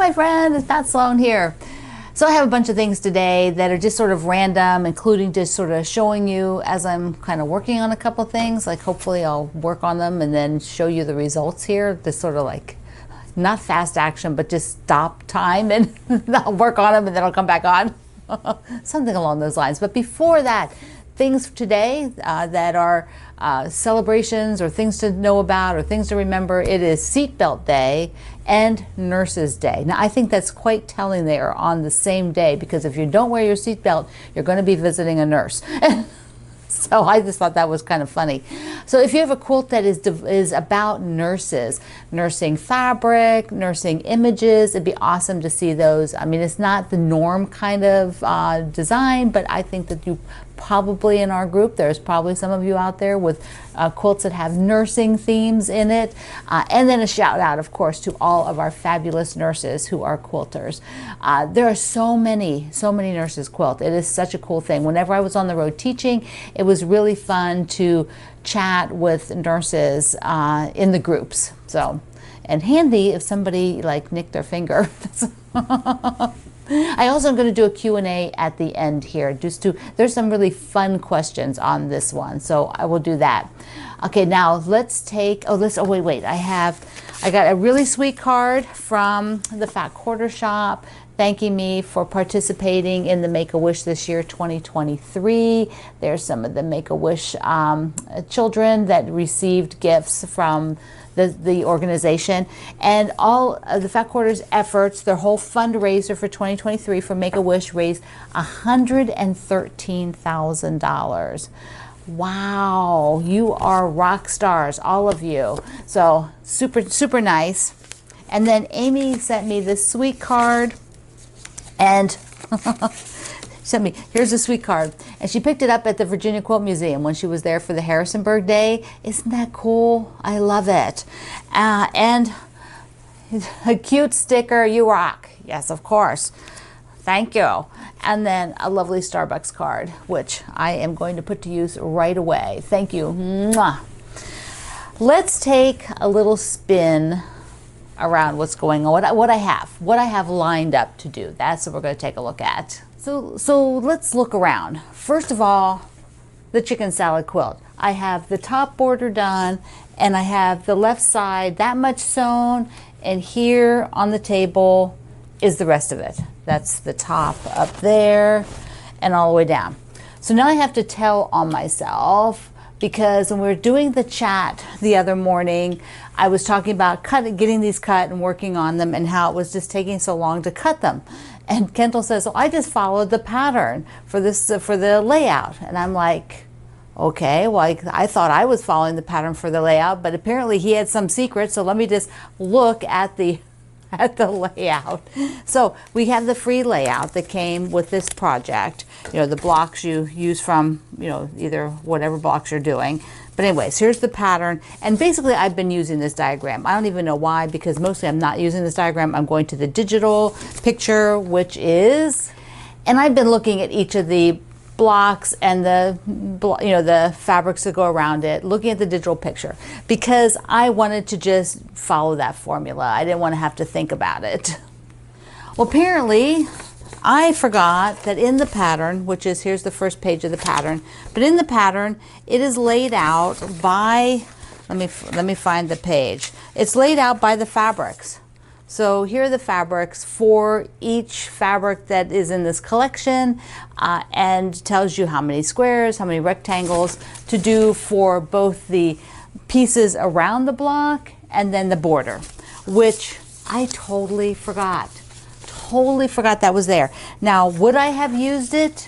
my friend, it's not Sloan here. So I have a bunch of things today that are just sort of random, including just sort of showing you as I'm kind of working on a couple of things. Like hopefully I'll work on them and then show you the results here. This sort of like, not fast action, but just stop time and I'll work on them and then I'll come back on. Something along those lines. But before that, things today that are celebrations or things to know about or things to remember. It is Seatbelt Day and Nurses Day. Now I think that's quite telling they are on the same day, because if you don't wear your seatbelt, you're going to be visiting a nurse. So I just thought that was kind of funny. So if you have a quilt that is about nurses, nursing fabric, nursing images, it'd be awesome to see those. I mean, it's not the norm kind of design, but I think that you probably in our group, there's probably some of you out there with quilts that have nursing themes in it. And then a shout out, of course, to all of our fabulous nurses who are quilters. There are so many nurses quilt. It is such a cool thing. Whenever I was on the road teaching, it was really fun to chat with nurses in the groups. So, and handy if somebody like nicked their finger. I also am going to do a Q&A at the end here. There's some really fun questions on this one, so I will do that. Okay, now let's take, wait, I got a really sweet card from the Fat Quarter Shop thanking me for participating in the Make-A-Wish this year, 2023. There's some of the Make-A-Wish children that received gifts from the organization, and all of the Fat Quarter's efforts, their whole fundraiser for 2023 for Make-A-Wish raised $113,000. Wow, you are rock stars, all of you. So super nice. And then Amy sent me this sweet card, and here's a sweet card, and she picked it up at the Virginia Quilt Museum when she was there for the Harrisonburg Day. Isn't that cool? I love it. And a cute sticker, you rock. Yes, of course. Thank you. And then a lovely Starbucks card, which I am going to put to use right away. Thank you. Mwah. Let's take a little spin around what's going on, what I have lined up to do. That's what we're going to take a look at. So let's look around. First of all, the chicken salad quilt. I have the top border done, and I have the left side that much sewn, and here on the table is the rest of it. That's the top up there and all the way down. So now I have to tell on myself, because when we were doing the chat the other morning, I was talking about getting these cut and working on them, and how it was just taking so long to cut them. And Kendall says, "Oh, I just followed the pattern for this for the layout." And I'm like, okay, well, I thought I was following the pattern for the layout, but apparently he had some secret. So let me just look at the layout. So we have the free layout that came with this project. You know, the blocks you use from, either whatever blocks you're doing. But anyways, here's the pattern. And basically I've been using this diagram. I don't even know why, because mostly I'm not using this diagram. I'm going to the digital picture, which is, and I've been looking at each of the blocks and the fabrics that go around it, looking at the digital picture, because I wanted to just follow that formula. I didn't want to have to think about it. Well, apparently I forgot that in the pattern, which is, here's the first page of the pattern, but in the pattern it is laid out by, let me find the page. It's laid out by the fabrics. So here are the fabrics for each fabric that is in this collection, and tells you how many squares, how many rectangles to do for both the pieces around the block and then the border, which I totally forgot. Totally forgot that was there. Now, would I have used it?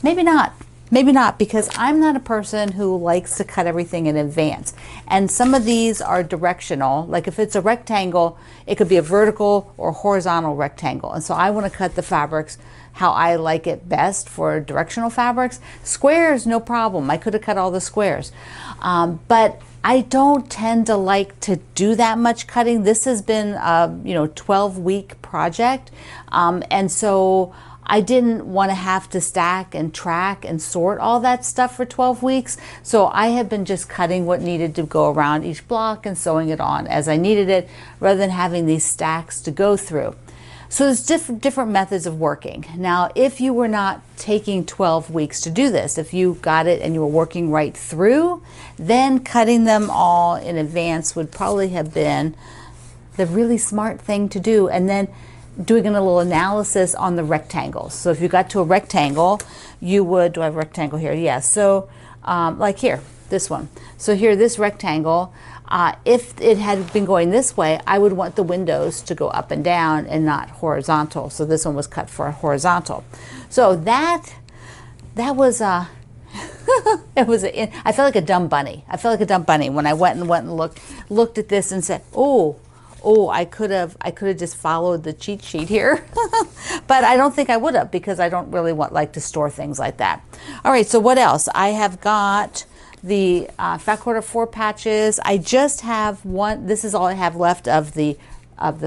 Maybe not. Maybe not, because I'm not a person who likes to cut everything in advance. And some of these are directional. Like if it's a rectangle, it could be a vertical or horizontal rectangle. And so I want to cut the fabrics how I like it best for directional fabrics. Squares, no problem. I could have cut all the squares. But I don't tend to like to do that much cutting. This has been a 12-week project. And so I didn't want to have to stack and track and sort all that stuff for 12 weeks. So I have been just cutting what needed to go around each block and sewing it on as I needed it, rather than having these stacks to go through. So there's different methods of working. Now, if you were not taking 12 weeks to do this, if you got it and you were working right through, then cutting them all in advance would probably have been the really smart thing to do. And then doing a little analysis on the rectangles. So if you got to a rectangle, you would, do I have a rectangle here? Yes. So like here, this one. So here, this rectangle, if it had been going this way, I would want the windows to go up and down and not horizontal. So this one was cut for horizontal. So that was it was I felt like a dumb bunny. I felt like a dumb bunny when I went and looked at this and said, oh, I could have just followed the cheat sheet here. But I don't think I would have, because I don't really like to store things like that. All right, so what else? I have got the fat quarter 4 patches. I just have one. This is all I have left of the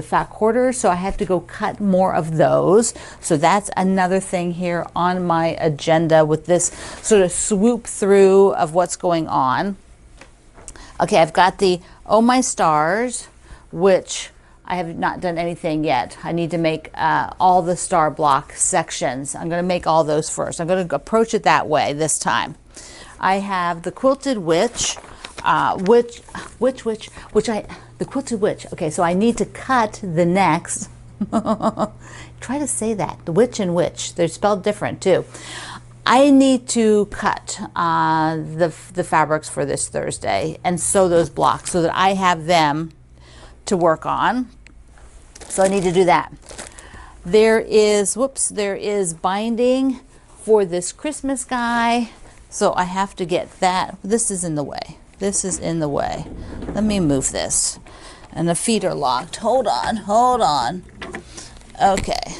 fat quarters, so I have to go cut more of those. So that's another thing here on my agenda with this sort of swoop through of what's going on. Okay, I've got the Oh My Stars, which I have not done anything yet. I need to make all the star block sections. I'm going to make all those first. I'm going to approach it that way this time. I have the Quilted Witch, the Quilted Witch. Okay, so I need to cut the next. Try to say that. The witch and witch. They're spelled different too. I need to cut the fabrics for this Thursday and sew those blocks so that I have them to work on. So I need to do that. There is binding for this Christmas guy. So I have to get that. This is in the way. This is in the way. Let me move this. And the feet are locked. Hold on. Okay.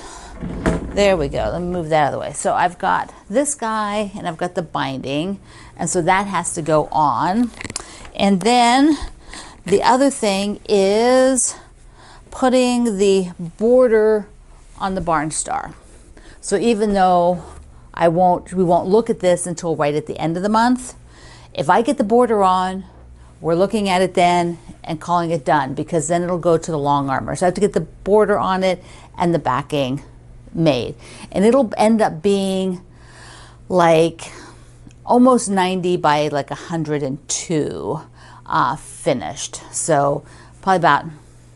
There we go. Let me move that out of the way. So I've got this guy and I've got the binding. And so that has to go on. And then the other thing is putting the border on the barn star. So even though we won't look at this until right at the end of the month, if I get the border on, we're looking at it then and calling it done, because then it'll go to the long armor. So I have to get the border on it and the backing made. And it'll end up being like almost 90 by like 102 finished. So probably about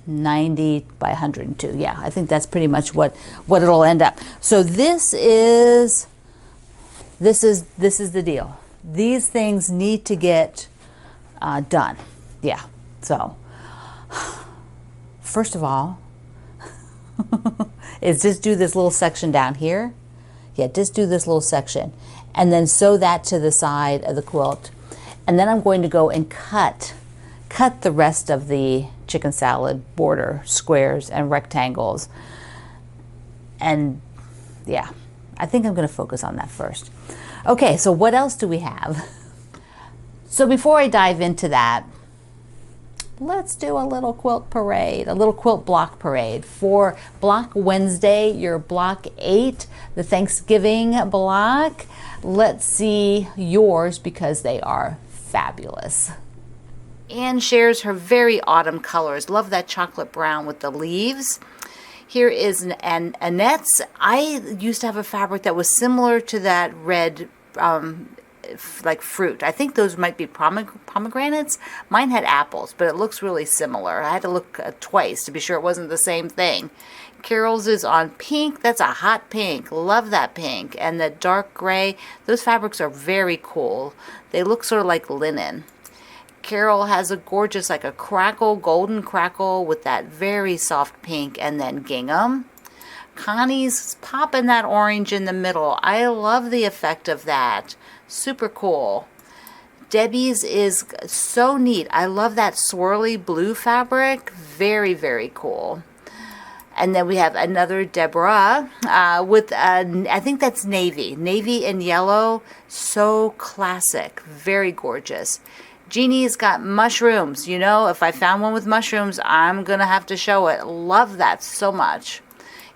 90 by 102. Yeah, I think that's pretty much what it'll end up. So this is the deal. These things need to get done. Yeah. So first of all, is just do this little section down here. Yeah, just do this little section and then sew that to the side of the quilt. And then I'm going to go and cut the rest of the chicken salad border squares and rectangles. And yeah, I think I'm going to focus on that first. Okay, so what else do we have? So before I dive into that, let's do a little quilt parade, a little quilt block parade. For Block Wednesday, your Block 8, the Thanksgiving block. Let's see yours because they are fabulous. Anne shares her very autumn colors. Love that chocolate brown with the leaves. Here is an Annette's. I used to have a fabric that was similar to that red like fruit. I think those might be pomegranates. Mine had apples, but it looks really similar. I had to look twice to be sure it wasn't the same thing. Carol's is on pink. That's a hot pink. Love that pink. And the dark gray. Those fabrics are very cool. They look sort of like linen. Carol has a gorgeous, like a crackle, golden crackle with that very soft pink and then gingham. Connie's popping that orange in the middle. I love the effect of that. Super cool. Debbie's is so neat. I love that swirly blue fabric. Very, very cool. And then we have another Deborah with, I think that's navy. Navy and yellow. So classic. Very gorgeous. Jeannie's got mushrooms. You know, if I found one with mushrooms, I'm going to have to show it. Love that so much.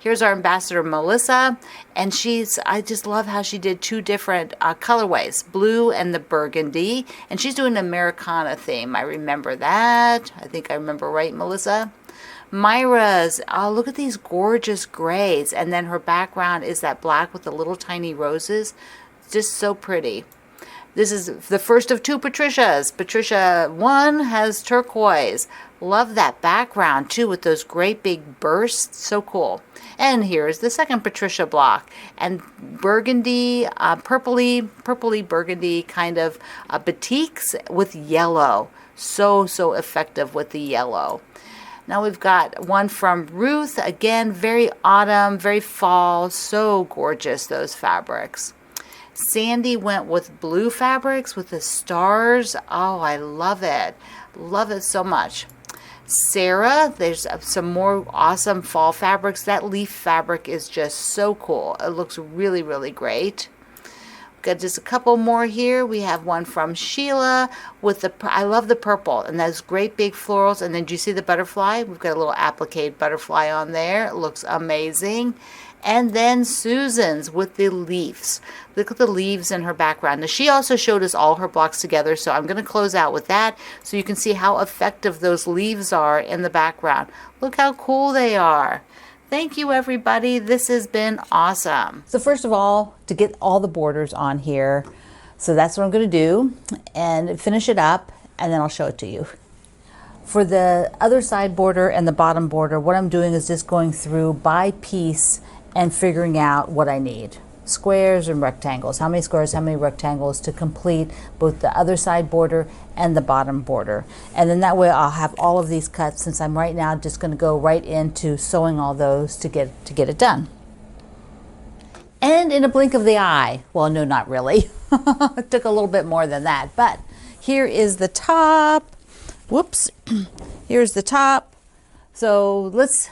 Here's our ambassador, Melissa, and I just love how she did two different colorways, blue and the burgundy, and she's doing an Americana theme. I remember that. I think I remember right, Melissa. Myra's, oh, look at these gorgeous grays, and then her background is that black with the little tiny roses. Just so pretty. This is the first of two Patricias. Patricia 1 has turquoise. Love that background too with those great big bursts. So cool. And here's the second Patricia block. And burgundy, purpley burgundy kind of batiks with yellow. So effective with the yellow. Now we've got one from Ruth. Again, very autumn, very fall. So gorgeous, those fabrics. Sandy went with blue fabrics with the stars. Oh, I love it. Love it so much. Sarah, there's some more awesome fall fabrics. That leaf fabric is just so cool. It looks really, really great. We've got just a couple more here. We have one from Sheila with I love the purple and those great big florals. And then do you see the butterfly? We've got a little applique butterfly on there. It looks amazing. And then Susan's with the leaves. Look at the leaves in her background. Now, she also showed us all her blocks together, so I'm going to close out with that so you can see how effective those leaves are in the background. Look how cool they are. Thank you, everybody. This has been awesome. So first of all, to get all the borders on here, so that's what I'm going to do, and finish it up, and then I'll show it to you. For the other side border and the bottom border, what I'm doing is just going through by piece and figuring out what I need. Squares and rectangles. How many squares, how many rectangles to complete both the other side border and the bottom border. And then that way I'll have all of these cuts, since I'm right now just going to go right into sewing all those to get it done. And in a blink of the eye, well, no, not really. It took a little bit more than that, but here is the top. Whoops. Here's the top. So let's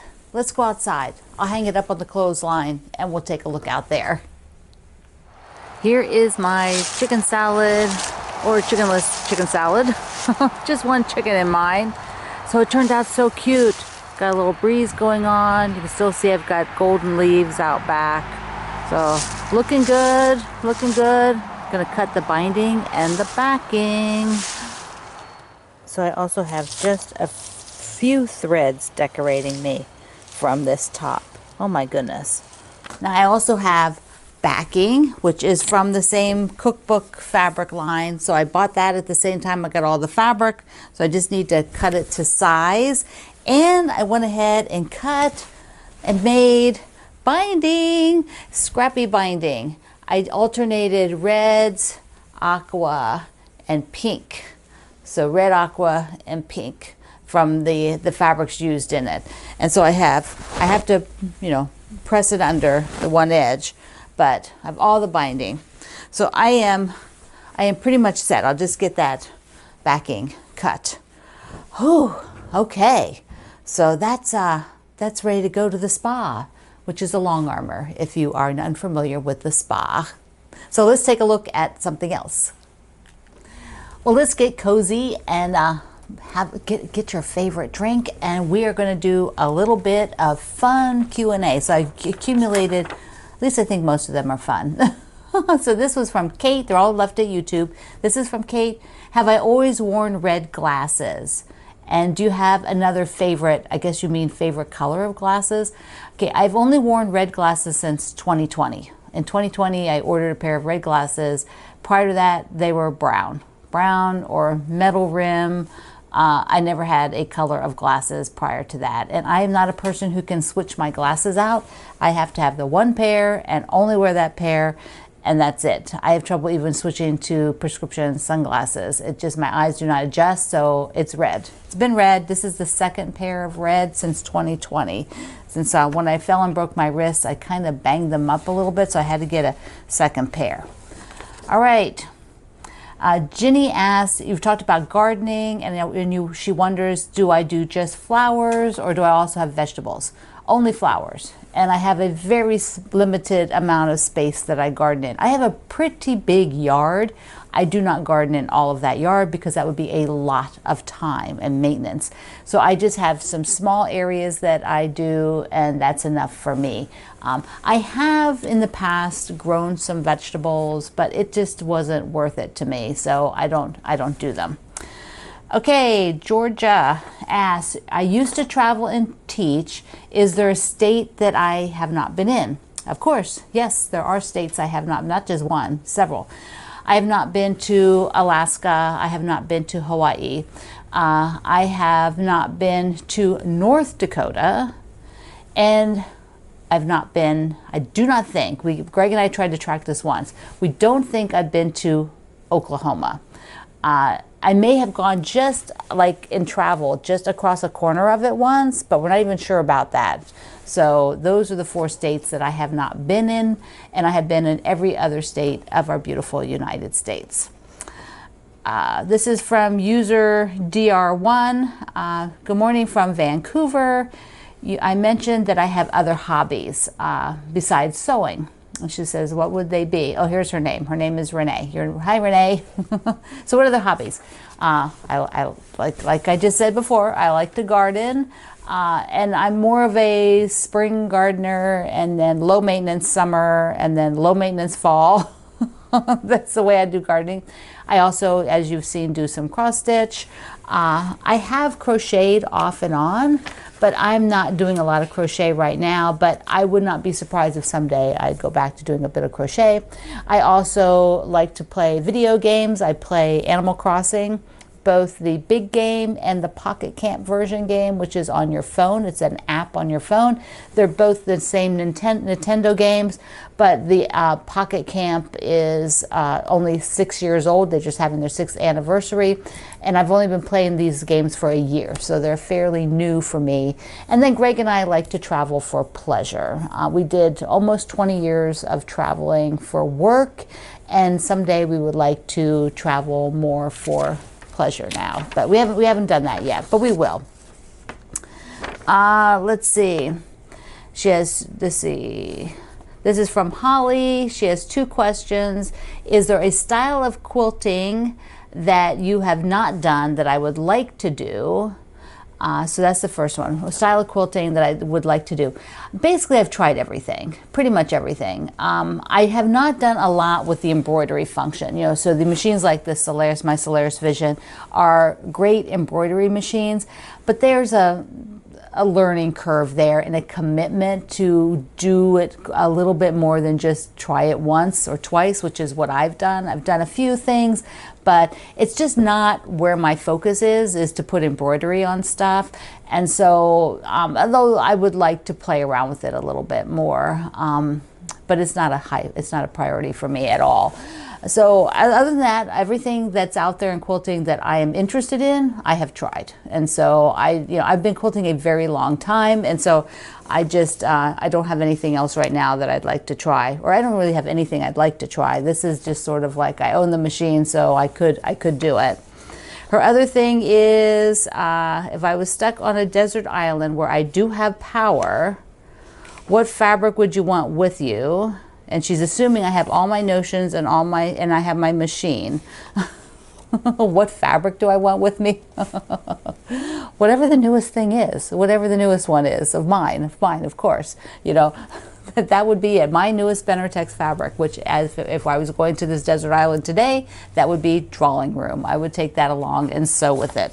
go outside. I'll hang it up on the clothesline and we'll take a look out there. Here is my chicken salad, or chickenless chicken salad. Just one chicken in mind. So it turned out so cute. Got a little breeze going on. You can still see I've got golden leaves out back. So looking good, looking good. Gonna cut the binding and the backing. So I also have just a few threads decorating me from this top. Oh my goodness. Now I also have backing, which is from the same cookbook fabric line. So I bought that at the same time I got all the fabric. So I just need to cut it to size. And I went ahead and cut and made binding, scrappy binding. I alternated reds, aqua, and pink. So red, aqua, and pink from the fabrics used in it. And so I have to, press it under the one edge, but I have all the binding. So I am pretty much set. I'll just get that backing cut. Whew, okay. So that's ready to go to the spa, which is a long armor if you are unfamiliar with the spa. So let's take a look at something else. Well, let's get cozy and get your favorite drink, and we are going to do a little bit of fun Q&A. So I've accumulated, at least I think most of them are fun. So this was from Kate. They're all left at YouTube. This is from Kate. Have I always worn red glasses? And do you have another favorite, I guess you mean favorite color of glasses? Okay, I've only worn red glasses since 2020. In 2020, I ordered a pair of red glasses. Prior to that, they were brown or metal rim. I never had a color of glasses prior to that. And I am not a person who can switch my glasses out. I have to have the one pair and only wear that pair, and that's it. I have trouble even switching to prescription sunglasses. It just, my eyes do not adjust, so it's red. It's been red. This is the second pair of red since 2020. Since when I fell and broke my wrists, I kind of banged them up a little bit, so I had to get a second pair. All right. Ginny asks, you've talked about gardening, and she wonders, do I do just flowers or do I also have vegetables? Only flowers. and I have a very limited amount of space that I garden in. I have a pretty big yard. I do not garden in all of that yard because that would be a lot of time and maintenance. So I just have some small areas that I do, and that's enough for me. I have in the past grown some vegetables, but it just wasn't worth it to me, so I don't do them. Okay, Georgia asks, I used to travel and teach. Is there a state that I have not been in? Of course, yes, there are states I have not just one, several. I have not been to Alaska. I have not been to Hawaii. I have not been to North Dakota. And I do not think, Greg and I tried to track this once. We don't think I've been to Oklahoma. I may have gone just like in travel, just across a corner of it once, but we're not even sure about that. So those are the 4 states that I have not been in, and I have been in every other state of our beautiful United States. This is from user DR1. Good morning from Vancouver. I mentioned that I have other hobbies besides sewing. And she says, what would they be? Oh, here's her name. Her name is Renee. Hi, Renee. So what are the hobbies? I like I just said before, I like to garden. And I'm more of a spring gardener, and then low maintenance summer, and then low maintenance fall. That's the way I do gardening. I also, as you've seen, do some cross stitch. I have crocheted off and on, but I'm not doing a lot of crochet right now, but I would not be surprised if someday I'd go back to doing a bit of crochet. I also like to play video games. I play Animal Crossing, both the big game and the Pocket Camp version game, which is on your phone. It's an app on your phone. They're both the same Nintendo games, but the Pocket Camp is only 6 years old. They're just having their 6th anniversary, and I've only been playing these games for a year, so they're fairly new for me. And then Greg and I like to travel for pleasure. We did almost 20 years of traveling for work, and someday we would like to travel more for pleasure now, but we haven't done that yet, but we will. Let's see. This is from Holly. She has 2 questions. Is there a style of quilting that you have not done that I would like to do? So that's the first one, a style of quilting that I would like to do. Basically, I've tried everything, pretty much everything. I have not done a lot with the embroidery function, so the machines like the Solaris, my Solaris Vision, are great embroidery machines, but there's a learning curve there and a commitment to do it a little bit more than just try it once or twice, which is what I've done. I've done a few things, but it's just not where my focus is to put embroidery on stuff. And so, although I would like to play around with it a little bit more, but it's not a priority for me at all. So other than that, everything that's out there in quilting that I am interested in, I have tried. And so I've been quilting a very long time, and so I don't have anything else right now that I'd like to try, or I don't really have anything I'd like to try. This is just sort of like I own the machine, so I could do it. Her other thing is, if I was stuck on a desert island where I do have power, what fabric would you want with you? And she's assuming I have all my notions and I have my machine. What fabric do I want with me? Whatever the newest thing is, whatever the newest one is of mine, of course. That would be it. My newest Benartex fabric, which if I was going to this desert island today, that would be drawing room. I would take that along and sew with it.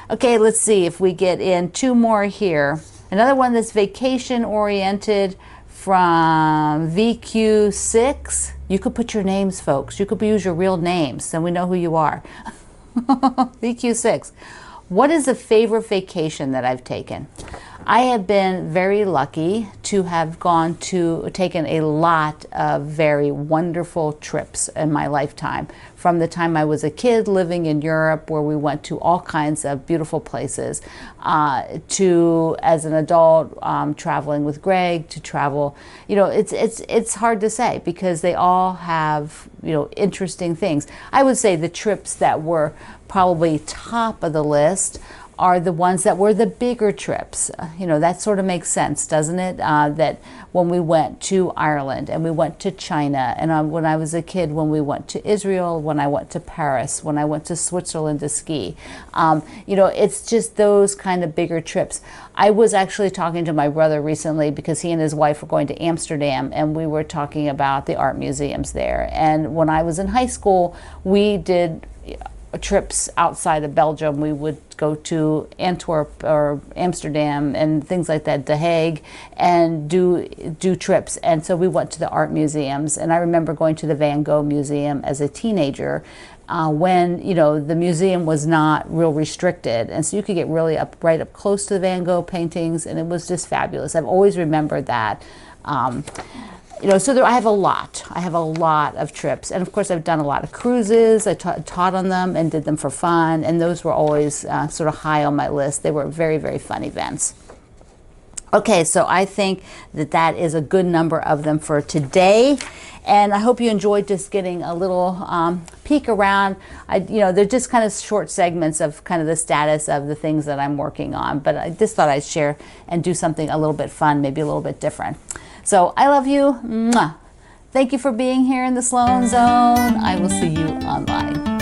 Okay, let's see if we get in 2 more here. Another one that's vacation oriented from VQ6. You could put your names, folks. You could use your real names, then we know who you are. VQ6. What is the favorite vacation that I've taken? I have been very lucky to have taken a lot of very wonderful trips in my lifetime. From the time I was a kid living in Europe, where we went to all kinds of beautiful places, to as an adult traveling with Greg, to travel. It's hard to say because they all have interesting things. I would say the trips that were probably top of the list are the ones that were the bigger trips. You know, that sort of makes sense, doesn't it? That when we went to Ireland and we went to China, and when I was a kid, when we went to Israel, when I went to Paris, when I went to Switzerland to ski. You know, it's just those kind of bigger trips. I was actually talking to my brother recently because he and his wife were going to Amsterdam, and we were talking about the art museums there. And when I was in high school, we did trips outside of Belgium. We would go to Antwerp or Amsterdam and things like that, The Hague, and do trips. And so we went to the art museums. And I remember going to the Van Gogh Museum as a teenager when, you know, the museum was not real restricted. And so you could get really right up close to the Van Gogh paintings, and it was just fabulous. I've always remembered that. You know, so I have a lot. I have a lot of trips. And of course, I've done a lot of cruises. I taught on them and did them for fun. And those were always sort of high on my list. They were very, very fun events. Okay, so I think that that is a good number of them for today. And I hope you enjoyed just getting a little peek around. You know, they're just kind of short segments of kind of the status of the things that I'm working on. But I just thought I'd share and do something a little bit fun, maybe a little bit different. So I love you. Mwah. Thank you for being here in the Sloan Zone. I will see you online.